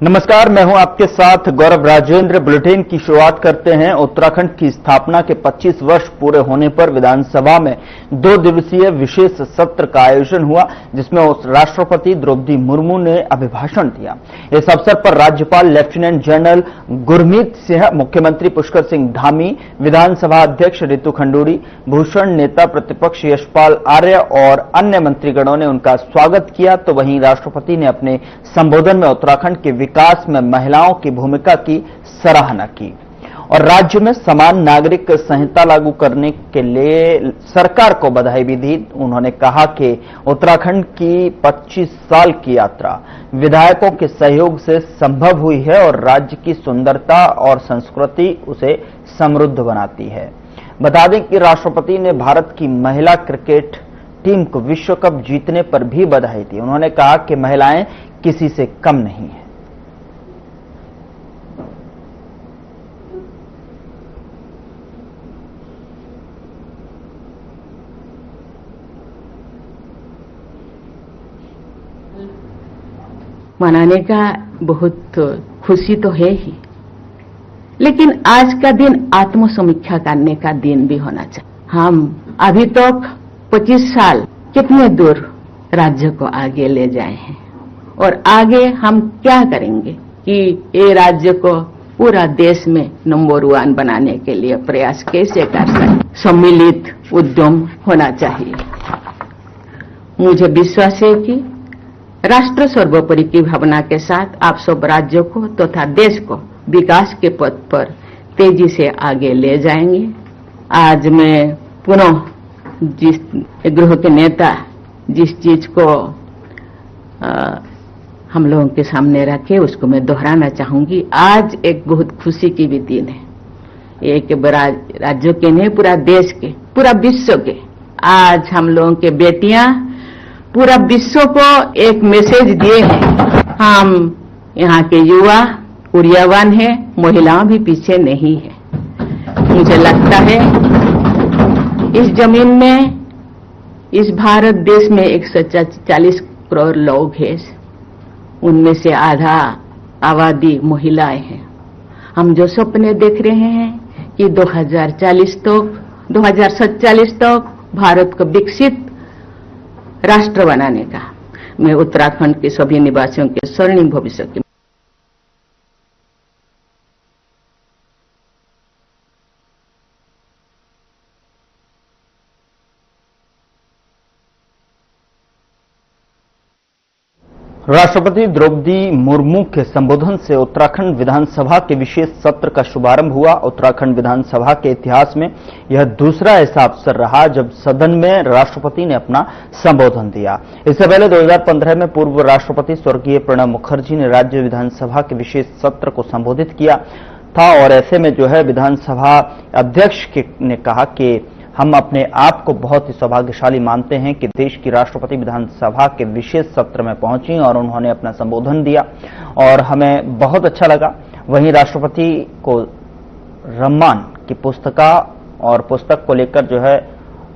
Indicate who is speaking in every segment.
Speaker 1: नमस्कार, मैं हूं आपके साथ गौरव राजेंद्र। बुलेटिन की शुरुआत करते हैं। उत्तराखंड की स्थापना के 25 वर्ष पूरे होने पर विधानसभा में 2 दिवसीय विशेष सत्र का आयोजन हुआ, जिसमें राष्ट्रपति द्रौपदी मुर्मू ने अभिभाषण दिया। इस अवसर पर राज्यपाल लेफ्टिनेंट जनरल गुरमीत सिंह, मुख्यमंत्री पुष्कर सिंह धामी, विधानसभा अध्यक्ष रितु खंडूरी, भूषण नेता प्रतिपक्ष यशपाल आर्य और अन्य मंत्रीगणों ने उनका स्वागत किया। तो वहीं राष्ट्रपति ने अपने संबोधन में उत्तराखंड के विकास में महिलाओं की भूमिका की सराहना की और राज्य में समान नागरिक संहिता लागू करने के लिए सरकार को बधाई भी दी। उन्होंने कहा कि उत्तराखंड की 25 साल की यात्रा विधायकों के सहयोग से संभव हुई है और राज्य की सुंदरता और संस्कृति उसे समृद्ध बनाती है। बता दें कि राष्ट्रपति ने भारत की महिला क्रिकेट टीम को विश्व कप जीतने पर भी बधाई दी। उन्होंने कहा कि महिलाएं किसी से कम नहीं है।
Speaker 2: मनाने का बहुत खुशी तो है ही, लेकिन आज का दिन आत्मसमीक्षा करने का दिन भी होना चाहिए। हम अभी तक 25 साल कितने दूर राज्य को आगे ले जाए हैं और आगे हम क्या करेंगे कि ये राज्य को पूरा देश में नंबर 1 बनाने के लिए प्रयास कैसे कर सकते। सम्मिलित उद्यम होना चाहिए। मुझे विश्वास है कि राष्ट्र सर्वोपरि की भावना के साथ आप सब राज्यों को तथा देश को विकास के पथ पर तेजी से आगे ले जाएंगे। आज मैं पुनः जिस गृह के नेता जिस चीज को हम लोगों के सामने रखे उसको मैं दोहराना चाहूंगी। आज एक बहुत खुशी की भी दिन है। एक राज्यों के नहीं, पूरा देश के, पूरा विश्व के। आज हम लोगों के बेटियां पूरा विश्व को एक मैसेज दिए हैं। हम यहाँ के युवा ऊर्जावान हैं, महिलाएं भी पीछे नहीं है। मुझे लगता है इस जमीन में, इस भारत देश में 140 करोड़ लोग हैं, उनमें से आधा आबादी महिलाएं हैं। हम जो सपने देख रहे हैं कि 2047 तक भारत को विकसित राष्ट्र बनाने का, मैं उत्तराखंड के सभी निवासियों के स्वर्णिम भविष्य की
Speaker 1: राष्ट्रपति द्रौपदी मुर्मू के संबोधन से उत्तराखंड विधानसभा के विशेष सत्र का शुभारंभ हुआ। उत्तराखंड विधानसभा के इतिहास में यह दूसरा ऐसा अवसर रहा जब सदन में राष्ट्रपति ने अपना संबोधन दिया। इससे पहले 2015 में पूर्व राष्ट्रपति स्वर्गीय प्रणब मुखर्जी ने राज्य विधानसभा के विशेष सत्र को संबोधित किया था और ऐसे में जो है विधानसभा अध्यक्ष ने कहा कि हम अपने आप को बहुत ही सौभाग्यशाली मानते हैं कि देश की राष्ट्रपति विधानसभा के विशेष सत्र में पहुंची और उन्होंने अपना संबोधन दिया और हमें बहुत अच्छा लगा। वहीं राष्ट्रपति को रम्मान की पुस्तक को लेकर जो है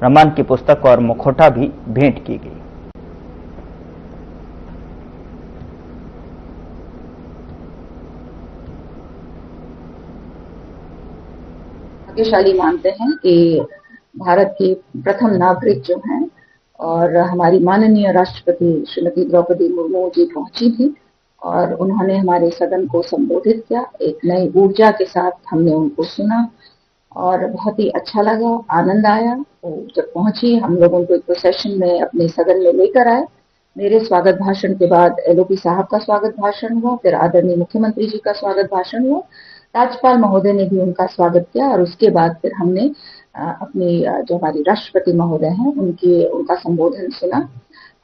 Speaker 1: रम्मान की पुस्तक और मुखौटा भी भेंट की गई।
Speaker 3: भाग्यशाली मानते हैं कि भारत के प्रथम नागरिक जो हैं और हमारी माननीय राष्ट्रपति श्रीमती द्रौपदी मुर्मू जी पहुंची थी और उन्होंने हमारे सदन को संबोधित किया। एक नई ऊर्जा के साथ हमने उनको सुना और बहुत ही अच्छा लगा, आनंद आया। जब पहुंची हम लोग उनको एक प्रोसेशन में अपने सदन में लेकर आए। मेरे स्वागत भाषण के बाद एलओपी साहब का स्वागत भाषण हुआ, फिर आदरणीय मुख्यमंत्री जी का स्वागत भाषण हुआ, राज्यपाल महोदय ने भी उनका स्वागत किया और उसके बाद फिर हमने अपनी जो हमारी राष्ट्रपति महोदय हैं उनका संबोधन सुना।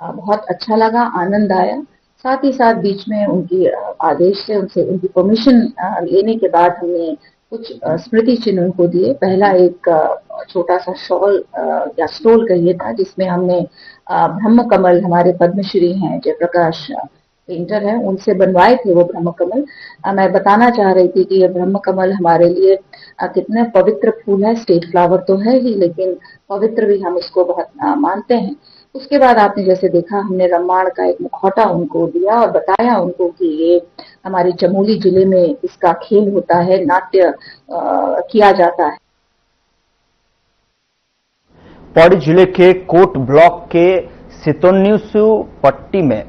Speaker 3: बहुत अच्छा लगा, आनंद आया। साथ ही साथ बीच में उनकी आदेश से उनकी परमिशन लेने के बाद हमने कुछ स्मृति चिन्ह उनको दिए। पहला एक छोटा सा शॉल या स्टोल कहिए था जिसमें हमने ब्रह्म कमल, हमारे पद्मश्री हैं जयप्रकाश पेंटर है, उनसे बनवाए थे वो ब्रह्म कमल। मैं बताना चाह रही थी कि ये ब्रह्म कमल हमारे लिए कितने पवित्र फूल है। स्टेट फ्लावर तो है ही, लेकिन पवित्र भी हम इसको बहुत मानते हैं। उसके बाद आपने जैसे देखा, हमने रामायण का एक मुखौटा उनको दिया और बताया उनको कि ये हमारे चमोली जिले में इसका खेल होता है, नाट्य किया जाता है।
Speaker 1: पौड़ी जिले के कोट ब्लॉक के सितोन्यूसु पट्टी में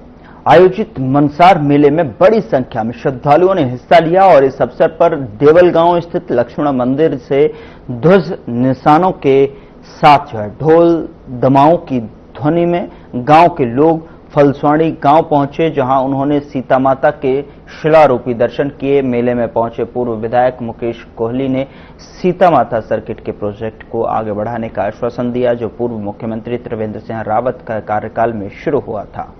Speaker 1: आयोजित मनसार मेले में बड़ी संख्या में श्रद्धालुओं ने हिस्सा लिया और इस अवसर पर देवल गांव स्थित लक्ष्मण मंदिर से ध्वज निशानों के साथ ढोल दमाओं की ध्वनि में गांव के लोग फलस्वाड़ी गांव पहुंचे, जहां उन्होंने सीता माता के शिलारूपी दर्शन किए। मेले में पहुंचे पूर्व विधायक मुकेश कोहली ने सीता माता सर्किट के प्रोजेक्ट को आगे बढ़ाने का आश्वासन दिया, जो पूर्व मुख्यमंत्री त्रिवेंद्र सिंह रावत का कार्यकाल में शुरू हुआ था।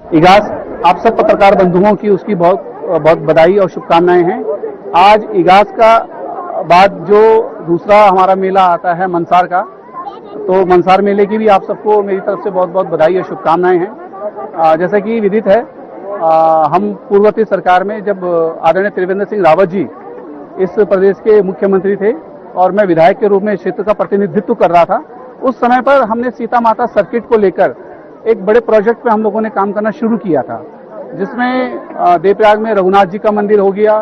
Speaker 4: इगास आप सब पत्रकार बंधुओं की उसकी बहुत बहुत बधाई और शुभकामनाएं हैं। आज इगास का बाद जो दूसरा हमारा मेला आता है मनसार का, तो मनसार मेले की भी आप सबको मेरी तरफ से बहुत बहुत बधाई और शुभकामनाएं हैं। जैसा कि विदित है, हम पूर्ववर्ती सरकार में जब आदरणीय त्रिवेंद्र सिंह रावत जी इस प्रदेश के मुख्यमंत्री थे और मैं विधायक के रूप में क्षेत्र का प्रतिनिधित्व कर रहा था, उस समय पर हमने सीता माता सर्किट को लेकर एक बड़े प्रोजेक्ट पे हम लोगों ने काम करना शुरू किया था, जिसमें देवप्रयाग में रघुनाथ जी का मंदिर हो गया,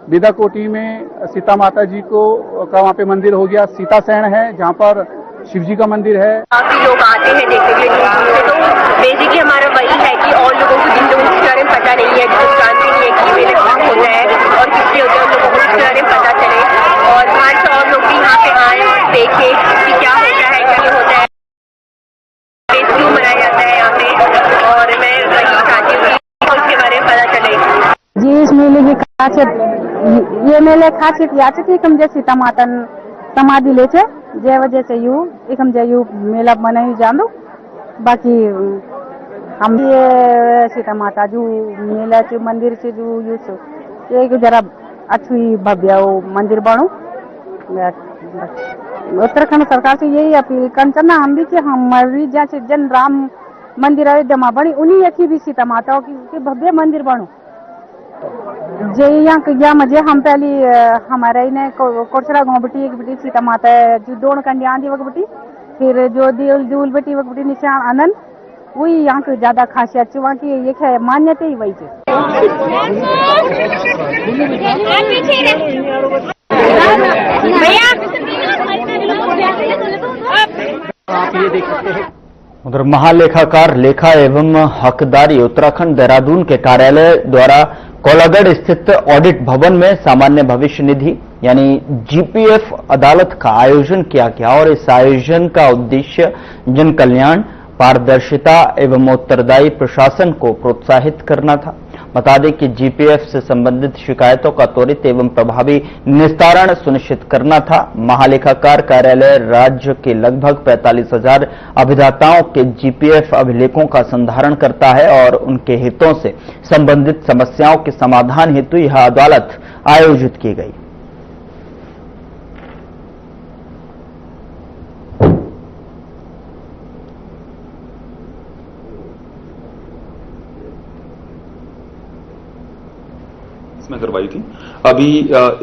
Speaker 4: बिदाकोटी में सीता माता जी को का वहाँ पे मंदिर हो गया, सीता सैन है जहाँ पर शिव जी का मंदिर है।
Speaker 5: काफी लोग आते हैं देखने के लिए, तो बेसिकली हमारा वही है कि और लोगों को जिन लोगों के बारे में पता नहीं है, जो जानते नहीं है कि मेले कहाँ होता है और किससे होता है, उन लोगों को इसके बारे में पता चले और बाहर से और लोग भी यहाँ पे आए और देखे कि क्या होता है, क्या होता है, क्यों मनाया जाता है यहाँ पे, और मैं वही चाहती हूँ कि उसके बारे में पता चले।
Speaker 6: जी, इस मेले की खासियत, ये मेले खासियत या कि हम जे सीता माता समाधि ले छे, जे वजह से यू एक हम जे यू मेला मनाई जानो। बाकी हम ये सीता माता जो मेला से मंदिर से जो यूस एक जरा अच्छी भव्य मंदिर बनो। उत्तराखंड सरकार से यही अपील करना हम भी कि हमारी जैसे जन राम मंदिर अयोध्या में बनी, उन्हीं एक भी सीता माता की भव्य मंदिर बनो। जे यहाँ मजे हम पहली हमारे ने कोटसरा गाँव बेटी एक बेटी सीता माता है जो दोन कंडी आंधी वक बेटी, फिर जो दूल बेटी वक बेटी निशान आनंद, वही यहाँ की ज्यादा खासियत वहाँ की एक है, मान्यता ही वही है।
Speaker 1: उधर महालेखाकार लेखा एवं हकदारी उत्तराखंड देहरादून के कार्यालय द्वारा कोलागढ़ स्थित ऑडिट भवन में सामान्य भविष्य निधि यानी जीपीएफ अदालत का आयोजन किया गया और इस आयोजन का उद्देश्य जन कल्याण, पारदर्शिता एवं उत्तरदायी प्रशासन को प्रोत्साहित करना था। बता दें कि जीपीएफ से संबंधित शिकायतों का त्वरित एवं प्रभावी निस्तारण सुनिश्चित करना था। महालेखाकार कार्यालय राज्य के लगभग 45,000 अभिदाताओं के जीपीएफ अभिलेखों का संधारण करता है और उनके हितों से संबंधित समस्याओं के समाधान हेतु यह अदालत आयोजित की गई।
Speaker 7: में करवाई थी। अभी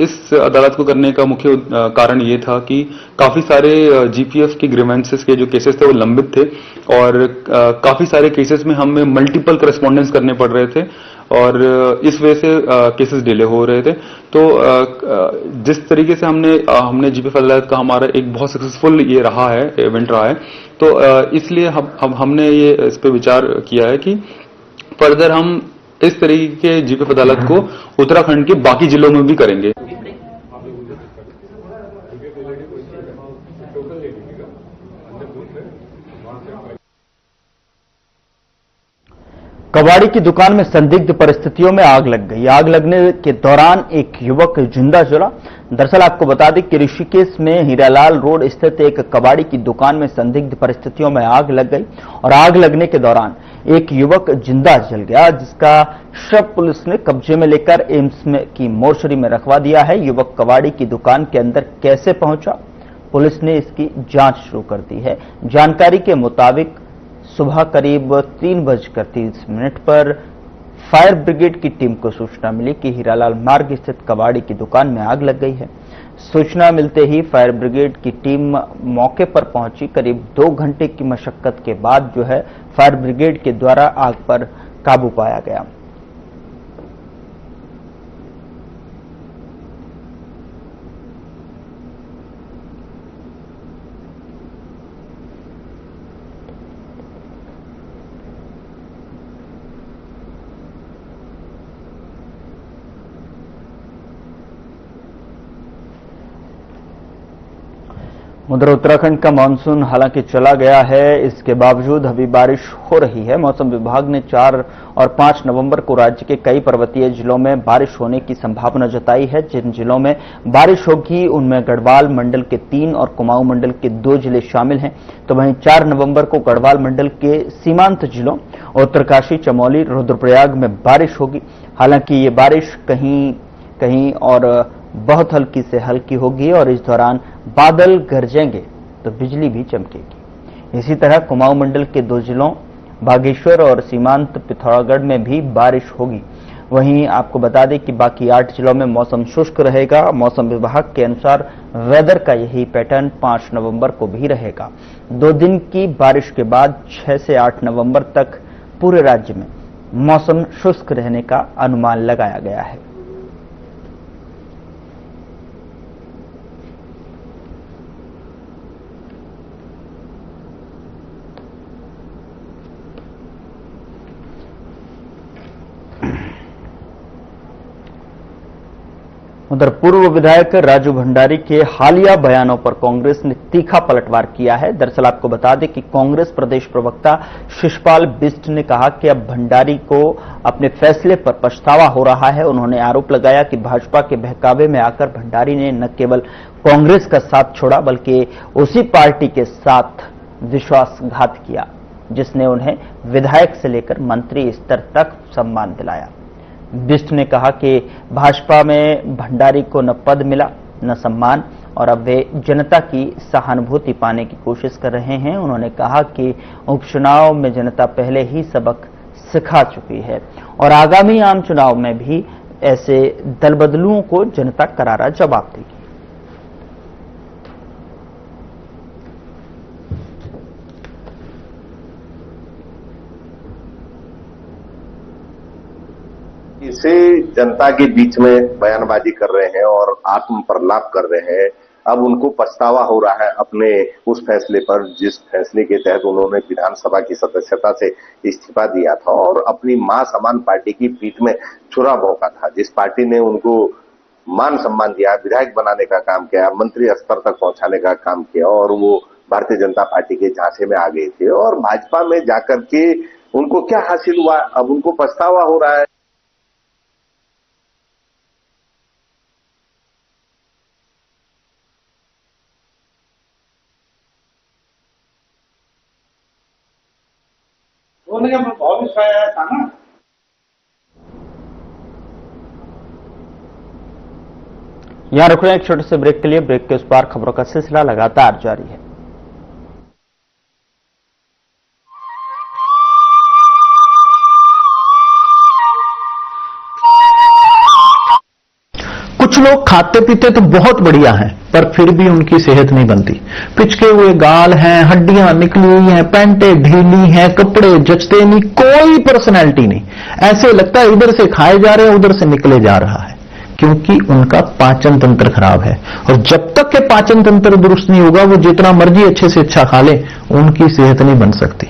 Speaker 7: इस अदालत को करने का मुख्य कारण ये था कि काफी सारे जीपीएफ के ग्रीवेंसेस के जो केसेस थे वो लंबित थे और काफी सारे केसेस में हमें मल्टीपल करस्पॉन्डेंस करने पड़ रहे थे और इस वजह से केसेस डिले हो रहे थे। तो जिस तरीके से हमने जीपीएफ अदालत का हमारा एक बहुत सक्सेसफुल ये रहा है, इवेंट रहा है, तो इसलिए हमने ये इस पे विचार किया है कि फर्दर हम इस तरीके के जीपीएफ अदालत को उत्तराखंड के बाकी जिलों में भी करेंगे।
Speaker 1: कबाड़ी की दुकान में संदिग्ध परिस्थितियों में आग लग गई। आग लगने के दौरान एक युवक जिंदा जला। दरअसल आपको बता दें कि ऋषिकेश में हीरालाल रोड स्थित एक कबाड़ी की दुकान में संदिग्ध परिस्थितियों में आग लग गई और आग लगने के दौरान एक युवक जिंदा जल गया, जिसका शव पुलिस ने कब्जे में लेकर एम्स की मोर्चरी में रखवा दिया है। युवक कबाड़ी की दुकान के अंदर कैसे पहुंचा, पुलिस ने इसकी जांच शुरू कर दी है। जानकारी के मुताबिक सुबह करीब 3:30 पर फायर ब्रिगेड की टीम को सूचना मिली कि हीरालाल मार्ग स्थित कबाड़ी की दुकान में आग लग गई है। सूचना मिलते ही फायर ब्रिगेड की टीम मौके पर पहुंची। करीब 2 घंटे की मशक्कत के बाद जो है फायर ब्रिगेड के द्वारा आग पर काबू पाया गया। उधर उत्तराखंड का मानसून हालांकि चला गया है, इसके बावजूद अभी बारिश हो रही है। मौसम विभाग ने 4 और 5 नवंबर को राज्य के कई पर्वतीय जिलों में बारिश होने की संभावना जताई है। जिन जिलों में बारिश होगी उनमें गढ़वाल मंडल के 3 और कुमाऊं मंडल के 2 जिले शामिल हैं। तो वहीं 4 नवंबर को गढ़वाल मंडल के सीमांत जिलों उत्तरकाशी, चमोली, रुद्रप्रयाग में बारिश होगी। हालांकि ये बारिश कहीं कहीं और बहुत हल्की से हल्की होगी और इस दौरान बादल गरजेंगे तो बिजली भी चमकेगी। इसी तरह कुमाऊं मंडल के 2 जिलों बागेश्वर और सीमांत पिथौरागढ़ में भी बारिश होगी। वहीं आपको बता दें कि बाकी 8 जिलों में मौसम शुष्क रहेगा। मौसम विभाग के अनुसार वेदर का यही पैटर्न 5 नवंबर को भी रहेगा। 2 दिन की बारिश के बाद 6 से 8 नवंबर तक पूरे राज्य में मौसम शुष्क रहने का अनुमान लगाया गया है। उधर पूर्व विधायक राजू भंडारी के हालिया बयानों पर कांग्रेस ने तीखा पलटवार किया है। दरअसल आपको बता दें कि कांग्रेस प्रदेश प्रवक्ता शिषपाल बिष्ट ने कहा कि अब भंडारी को अपने फैसले पर पछतावा हो रहा है। उन्होंने आरोप लगाया कि भाजपा के बहकावे में आकर भंडारी ने न केवल कांग्रेस का साथ छोड़ा बल्कि उसी पार्टी के साथ विश्वासघात किया जिसने उन्हें विधायक से लेकर मंत्री स्तर तक सम्मान दिलाया। बिष्ट ने कहा कि भाजपा में भंडारी को न पद मिला न सम्मान और अब वे जनता की सहानुभूति पाने की कोशिश कर रहे हैं। उन्होंने कहा कि उपचुनाव में जनता पहले ही सबक सिखा चुकी है और आगामी आम चुनाव में भी ऐसे दलबदलुओं को जनता करारा जवाब देगी।
Speaker 8: इसे जनता के बीच में बयानबाजी कर रहे हैं और आत्म प्रलाप कर रहे हैं। अब उनको पछतावा हो रहा है अपने उस फैसले पर जिस फैसले के तहत उन्होंने विधानसभा की सदस्यता से इस्तीफा दिया था और अपनी मां समान पार्टी की पीठ में छुरा भोंका था। जिस पार्टी ने उनको मान सम्मान दिया, विधायक बनाने का काम किया, मंत्री स्तर तक पहुंचाने का काम किया और वो भारतीय जनता पार्टी के झांसे में आ गए थे और भाजपा में जाकर के उनको क्या हासिल हुआ, अब उनको पछतावा हो रहा है।
Speaker 4: था ना।
Speaker 1: यहां रुक रहे हैं एक छोटे से ब्रेक के लिए। ब्रेक के उस पार खबरों का सिलसिला लगातार जारी है।
Speaker 9: कुछ लोग खाते पीते तो बहुत बढ़िया हैं, पर फिर भी उनकी सेहत नहीं बनती। पिचके हुए गाल हैं, हड्डियां निकली हुई हैं, पैंटें ढीली हैं, कपड़े जचते नहीं, कोई पर्सनैलिटी नहीं। ऐसे लगता है इधर से खाए जा रहे हैं उधर से निकले जा रहा है, क्योंकि उनका पाचन तंत्र खराब है। और जब तक के पाचन तंत्र दुरुस्त नहीं होगा, वो जितना मर्जी अच्छे से अच्छा खा ले, उनकी सेहत नहीं बन सकती।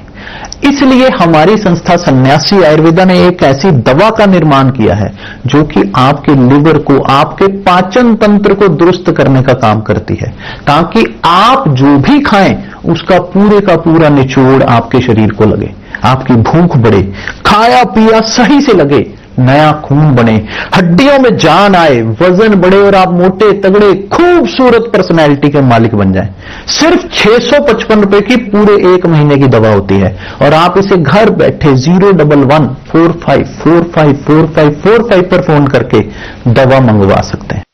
Speaker 9: इसलिए हमारी संस्था सन्यासी आयुर्वेदा ने एक ऐसी दवा का निर्माण किया है जो कि आपके लिवर को, आपके पाचन तंत्र को दुरुस्त करने का काम करती है, ताकि आप जो भी खाएं उसका पूरे का पूरा निचोड़ आपके शरीर को लगे, आपकी भूख बढ़े, खाया पिया सही से लगे, नया खून बने, हड्डियों में जान आए, वजन बढ़े और आप मोटे तगड़े खूबसूरत पर्सनैलिटी के मालिक बन जाएं। सिर्फ 655 रुपए की पूरे 1 महीने की दवा होती है और आप इसे घर बैठे 01145454545 पर फोन करके दवा मंगवा सकते हैं।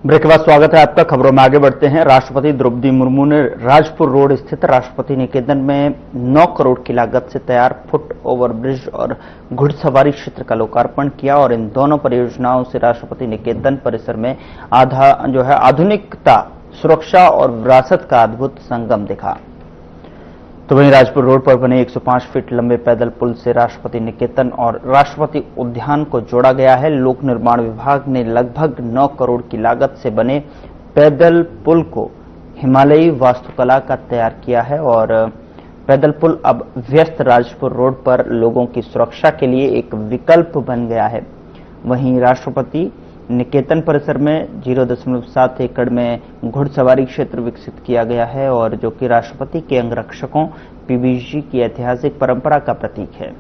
Speaker 1: ब्रेक के बाद स्वागत है आपका। खबरों में आगे बढ़ते हैं। राष्ट्रपति द्रौपदी मुर्मू ने राजपुर रोड स्थित राष्ट्रपति निकेतन में 9 करोड़ की लागत से तैयार फुट ओवर ब्रिज और घुड़सवारी क्षेत्र का लोकार्पण किया और इन दोनों परियोजनाओं से राष्ट्रपति निकेतन परिसर में आधुनिकता, सुरक्षा और विरासत का अद्भुत संगम दिखा। तो वहीं राजपुर रोड पर बने 105 फीट लंबे पैदल पुल से राष्ट्रपति निकेतन और राष्ट्रपति उद्यान को जोड़ा गया है। लोक निर्माण विभाग ने लगभग 9 करोड़ की लागत से बने पैदल पुल को हिमालयी वास्तुकला का तैयार किया है और पैदल पुल अब व्यस्त राजपुर रोड पर लोगों की सुरक्षा के लिए एक विकल्प बन गया है। वहीं राष्ट्रपति निकेतन परिसर में 0.7 एकड़ में घुड़सवारी क्षेत्र विकसित किया गया है और जो कि राष्ट्रपति के अंगरक्षकों पीबीजी की ऐतिहासिक परंपरा का प्रतीक है।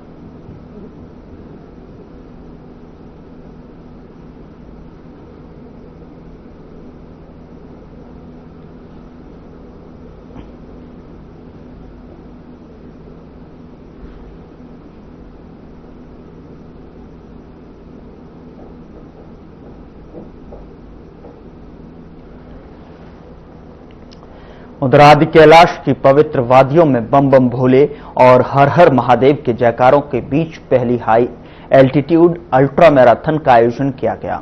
Speaker 1: उधर आदि कैलाश की पवित्र वादियों में बम बम भोले और हर हर महादेव के जयकारों के बीच पहली हाई एल्टीट्यूड अल्ट्रा मैराथन का आयोजन किया गया।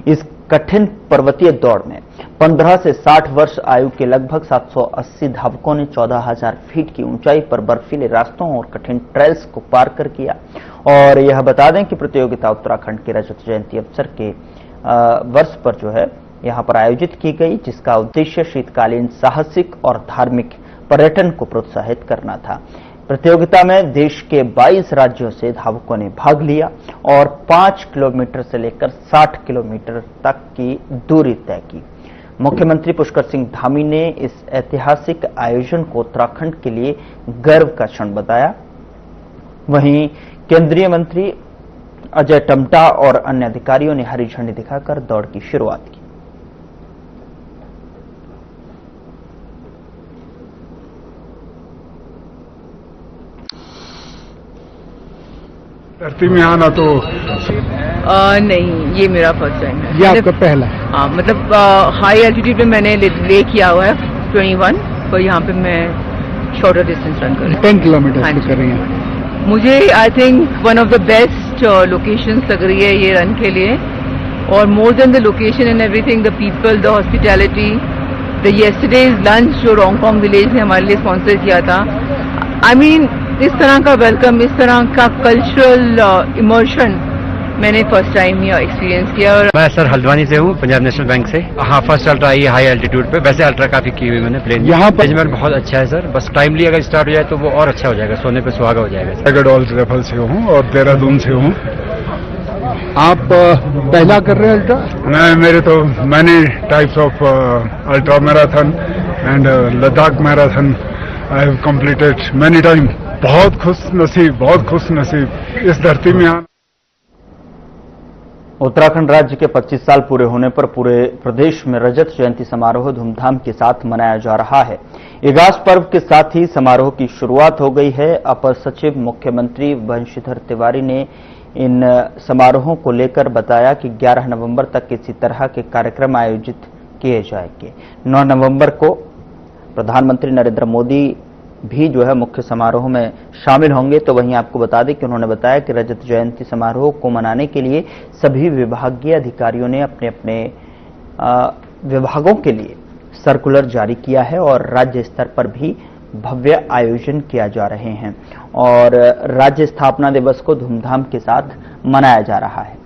Speaker 1: इस कठिन पर्वतीय दौड़ में 15 से 60 वर्ष आयु के लगभग 780 धावकों ने 14,000 फीट की ऊंचाई पर बर्फीले रास्तों और कठिन ट्रेल्स को पार कर किया। और यह बता दें कि प्रतियोगिता उत्तराखंड के रजत जयंती अवसर के वर्ष पर यहां पर आयोजित की गई, जिसका उद्देश्य शीतकालीन साहसिक और धार्मिक पर्यटन को प्रोत्साहित करना था। प्रतियोगिता में देश के 22 राज्यों से धावकों ने भाग लिया और 5 किलोमीटर से लेकर 60 किलोमीटर तक की दूरी तय की। मुख्यमंत्री पुष्कर सिंह धामी ने इस ऐतिहासिक आयोजन को उत्तराखंड के लिए गर्व का क्षण बताया। वहीं केंद्रीय मंत्री अजय टम्टा और अन्य अधिकारियों ने हरी झंडी दिखाकर दौड़ की शुरुआत की।
Speaker 10: धरती में आना तो
Speaker 11: नहीं, ये मेरा फर्स्ट टाइम है।
Speaker 10: ये आपका पहला?
Speaker 11: हाँ, मतलब हाई एल्टीट्यूड पे मैंने ले किया हुआ है 21, पर यहाँ पे मैं शॉर्टर डिस्टेंस रन कर रही हूँ।
Speaker 10: 10 किलोमीटर कर रही हैं।
Speaker 11: मुझे I think one of the best locations लग रही है ये रन के लिए, और more than the location and everything, the people, the hospitality, the yesterday's lunch जो रोंगकोंग विलेज ने हमारे लिए स्पॉन्सर किया था। आई मीन इस तरह का वेलकम, इस तरह का कल्चरल इमर्शन मैंने फर्स्ट टाइम ये एक्सपीरियंस किया। और
Speaker 12: मैं सर हल्द्वानी से हूँ, पंजाब नेशनल बैंक से। हाँ, फर्स्ट अल्ट्रा ये हाई एल्टीट्यूड पे, वैसे अल्ट्रा काफी की हुई मैंने प्लेन।
Speaker 10: यहाँ पर
Speaker 12: मैनेजमेंट बहुत अच्छा है सर, बस टाइमली अगर स्टार्ट हो जाए तो वो और अच्छा हो जाएगा, सोने पे सुहागा हो जाएगा।
Speaker 10: टाइगर रेफल से हूँ और देहरादून से हूँ। आप पहला कर रहे हैं अल्ट्रा? मैं मेरे तो many types of ultra marathon and Ladakh marathon I have completed many time. बहुत खुश नसीब इस धरती में आना।
Speaker 1: उत्तराखंड राज्य के 25 साल पूरे होने पर पूरे प्रदेश में रजत जयंती समारोह धूमधाम के साथ मनाया जा रहा है। इगास पर्व के साथ ही समारोह की शुरुआत हो गई है। अपर सचिव मुख्यमंत्री बंशीधर तिवारी ने इन समारोहों को लेकर बताया कि 11 नवंबर तक इसी तरह के कार्यक्रम आयोजित किए जाएंगे। 9 नवंबर को प्रधानमंत्री नरेंद्र मोदी भी मुख्य समारोह में शामिल होंगे। तो वहीं आपको बता दें कि उन्होंने बताया कि रजत जयंती समारोह को मनाने के लिए सभी विभागीय अधिकारियों ने अपने अपने विभागों के लिए सर्कुलर जारी किया है और राज्य स्तर पर भी भव्य आयोजन किया जा रहे हैं और राज्य स्थापना दिवस को धूमधाम के साथ मनाया जा रहा है।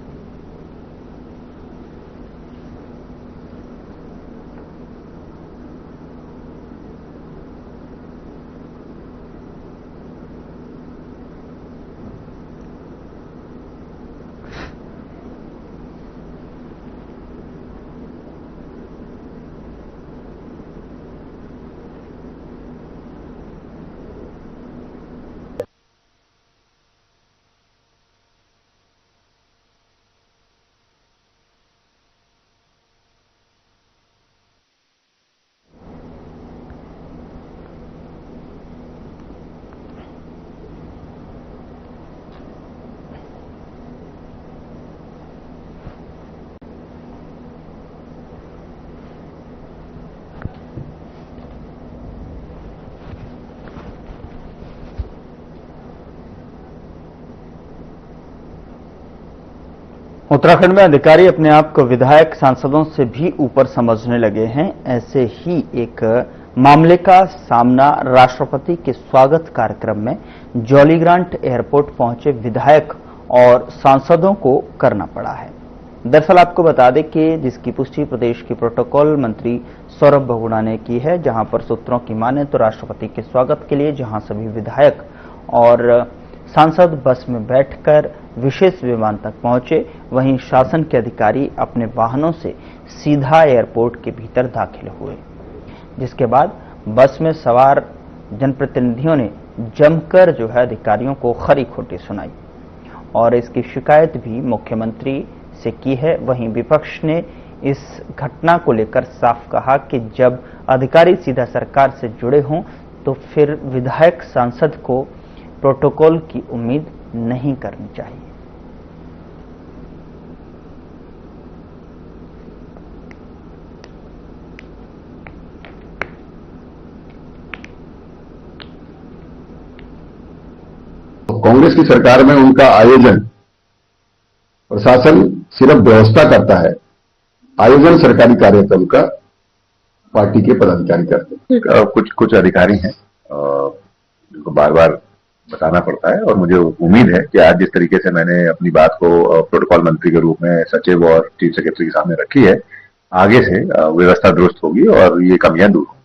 Speaker 1: उत्तराखंड में अधिकारी अपने आप को विधायक सांसदों से भी ऊपर समझने लगे हैं। ऐसे ही एक मामले का सामना राष्ट्रपति के स्वागत कार्यक्रम में जॉलीग्रांट एयरपोर्ट पहुंचे विधायक और सांसदों को करना पड़ा है। दरअसल आपको बता दें कि जिसकी पुष्टि प्रदेश की प्रोटोकॉल मंत्री सौरभ बहुगुणा ने की है, जहां पर सूत्रों की माने तो राष्ट्रपति के स्वागत के लिए जहां सभी विधायक और सांसद बस में बैठकर विशेष विमान तक पहुंचे, वहीं शासन के अधिकारी अपने वाहनों से सीधा एयरपोर्ट के भीतर दाखिल हुए, जिसके बाद बस में सवार जनप्रतिनिधियों ने जमकर जो है अधिकारियों को खरी खोटी सुनाई और इसकी शिकायत भी मुख्यमंत्री से की है। वहीं विपक्ष ने इस घटना को लेकर साफ कहा कि जब अधिकारी सीधा सरकार से जुड़े हों तो फिर विधायक सांसद को प्रोटोकॉल की उम्मीद नहीं करनी चाहिए।
Speaker 13: कांग्रेस की सरकार में उनका आयोजन प्रशासन सिर्फ व्यवस्था करता है, आयोजन सरकारी कार्यक्रम का पार्टी के पदाधिकारी करते हैं। कुछ अधिकारी हैं जिनको बार बार बताना पड़ता है और मुझे उम्मीद है कि आज जिस तरीके से मैंने अपनी बात को प्रोटोकॉल मंत्री के रूप में सचिव और चीफ सेक्रेटरी के सामने रखी है, आगे से व्यवस्था दुरुस्त होगी और ये कमियां दूर होंगी।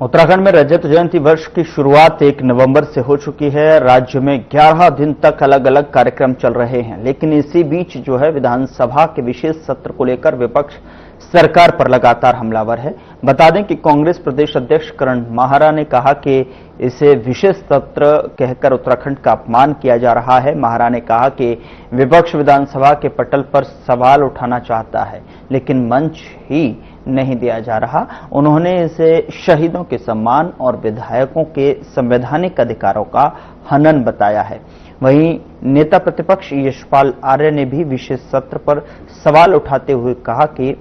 Speaker 1: उत्तराखंड में रजत जयंती वर्ष की शुरुआत 1 नवंबर से हो चुकी है। राज्य में 11 दिन तक अलग अलग कार्यक्रम चल रहे हैं, लेकिन इसी बीच जो है विधानसभा के विशेष सत्र को लेकर विपक्ष सरकार पर लगातार हमलावर है। बता दें कि कांग्रेस प्रदेश अध्यक्ष करण माहारा ने कहा कि इसे विशेष सत्र कहकर उत्तराखंड का अपमान किया जा रहा है। माहारा ने कहा कि विपक्ष विधानसभा के पटल पर सवाल उठाना चाहता है, लेकिन मंच ही नहीं दिया जा रहा। उन्होंने इसे शहीदों के सम्मान और विधायकों के संवैधानिक अधिकारों का हनन बताया है। वहीं नेता प्रतिपक्ष यशपाल आर्य ने भी विशेष सत्र पर सवाल उठाते हुए कहा कि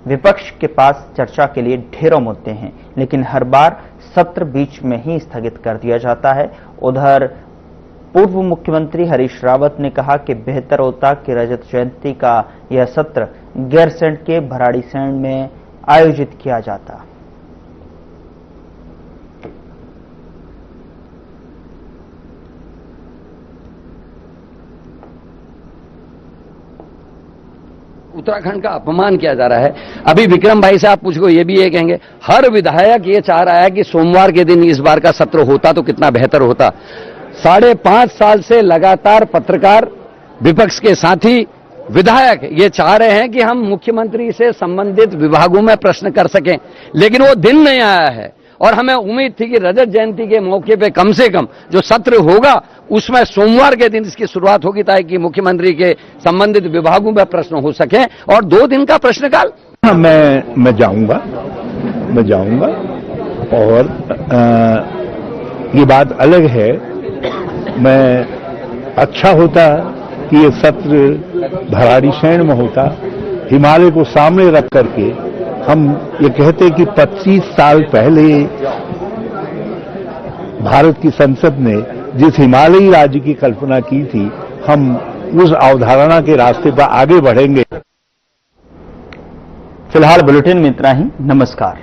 Speaker 1: विपक्ष के पास चर्चा के लिए ढेरों मुद्दे हैं, लेकिन हर बार सत्र बीच में ही स्थगित कर दिया जाता है। उधर पूर्व मुख्यमंत्री हरीश रावत ने कहा कि बेहतर होता कि रजत जयंती का यह सत्र गैरसैंण के भराड़ीसैंण में आयोजित किया जाता।
Speaker 14: उत्तराखंड का अपमान किया जा रहा है। अभी विक्रम भाई से आप पूछो, ये भी ये कहेंगे, हर विधायक ये चाह रहा है कि सोमवार के दिन इस बार का सत्र होता तो कितना बेहतर होता। 5.5 साल से लगातार पत्रकार, विपक्ष के साथी, विधायक ये चाह रहे हैं कि हम मुख्यमंत्री से संबंधित विभागों में प्रश्न कर सकें, लेकिन वो दिन नहीं आया है। और हमें उम्मीद थी कि रजत जयंती के मौके पे कम से कम जो सत्र होगा उसमें सोमवार के दिन इसकी शुरुआत होगी, ताकि मुख्यमंत्री के संबंधित विभागों में प्रश्न हो सके। और 2 दिन का प्रश्नकाल
Speaker 15: मैं जाऊंगा और ये बात अलग है। मैं अच्छा होता कि ये सत्र भराड़ीसैंण में होता, हिमालय को सामने रख करके हम ये कहते कि 25 साल पहले भारत की संसद ने जिस हिमालयी राज्य की कल्पना की थी, हम उस अवधारणा के रास्ते पर आगे बढ़ेंगे।
Speaker 1: फिलहाल बुलेटिन में इतना ही। नमस्कार।